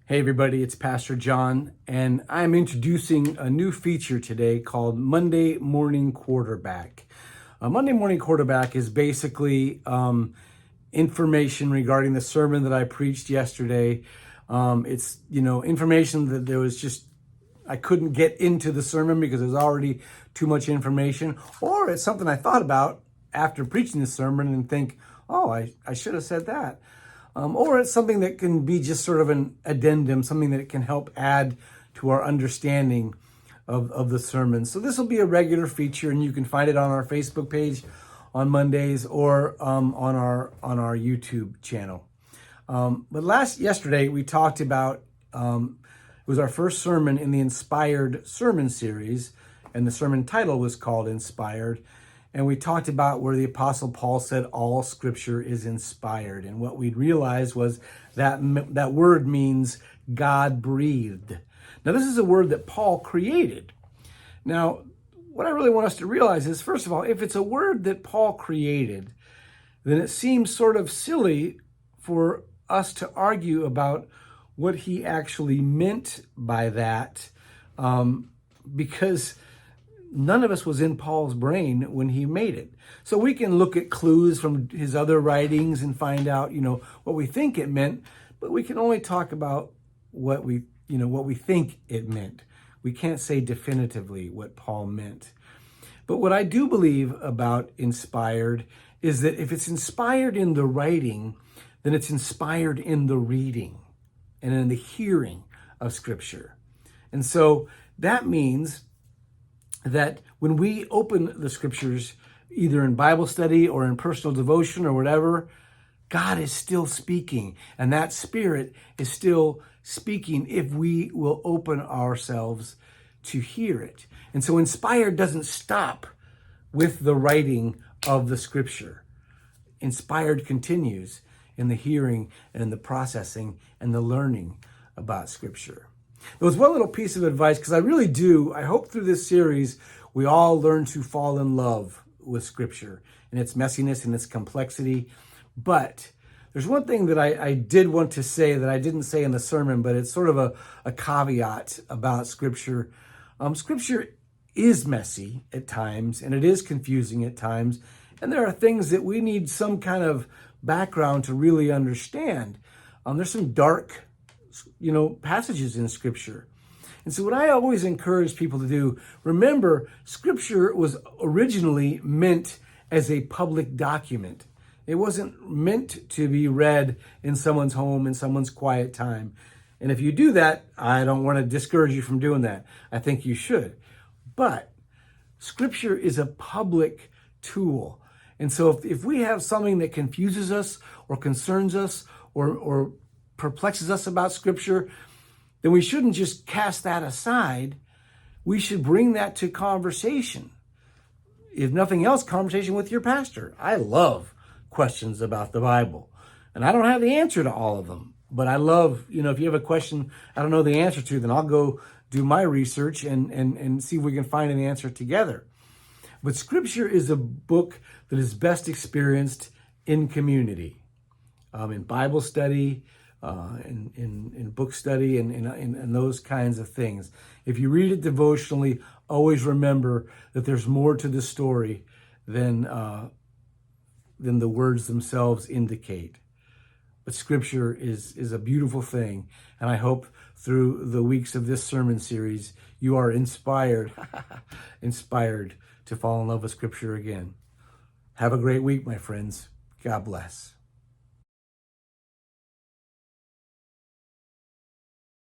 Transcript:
Hey everybody, it's Pastor Jon, and I'm introducing a new feature today called Monday Morning Quarterback. Monday Morning Quarterback is basically information regarding the sermon that I preached yesterday. It's information that I couldn't get into the sermon because there's already too much information, or it's something I thought about after preaching the sermon and think, oh, I should have said that. Or it's something that can be just sort of an addendum, something that can help add to our understanding of the sermon. So this will be a regular feature, and you can find it on our Facebook page on Mondays or on our YouTube channel. But yesterday we talked about it was our first sermon in the Inspired Sermon series, and the sermon title was called Inspired. And we talked about where the Apostle Paul said all Scripture is inspired. And what we realized was that that word means God breathed. Now, this is a word that Paul created. Now, what I really want us to realize is, first of all, if it's a word that Paul created, then it seems sort of silly for us to argue about what he actually meant by that, because none of us was in Paul's brain when he made it. So we can look at clues from his other writings and find out, what we think it meant, but we can only talk about what we think it meant. We can't say definitively what Paul meant. But what I do believe about inspired is that if it's inspired in the writing, then it's inspired in the reading and in the hearing of Scripture. And so that means that when we open the Scriptures, either in Bible study or in personal devotion or whatever, God is still speaking, and that Spirit is still speaking if we will open ourselves to hear it. And so inspired doesn't stop with the writing of the Scripture. Inspired continues in the hearing and in the processing and the learning about Scripture. There was one little piece of advice, because I hope through this series we all learn to fall in love with Scripture and its messiness and its complexity. But there's one thing that I did want to say that I didn't say in the sermon, but it's sort of a caveat about Scripture. Scripture is messy at times, and it is confusing at times, and there are things that we need some kind of background to really understand. There's some dark passages in Scripture. And so what I always encourage people to do, remember, Scripture was originally meant as a public document. It wasn't meant to be read in someone's home in someone's quiet time. And if you do that, I don't want to discourage you from doing that. I think you should. But Scripture is a public tool. And so if we have something that confuses us or concerns us or perplexes us about Scripture, then we shouldn't just cast that aside. We should bring that to conversation. If nothing else, conversation with your pastor. I love questions about the Bible, and I don't have the answer to all of them, but I love, if you have a question I don't know the answer to, then I'll go do my research and see if we can find an answer together. But Scripture is a book that is best experienced in community, in Bible study, in book study, and those kinds of things. If you read it devotionally, always remember that there's more to the story than the words themselves indicate. But Scripture is a beautiful thing, and I hope through the weeks of this sermon series you are inspired to fall in love with Scripture again. Have a great week, my friends. God bless.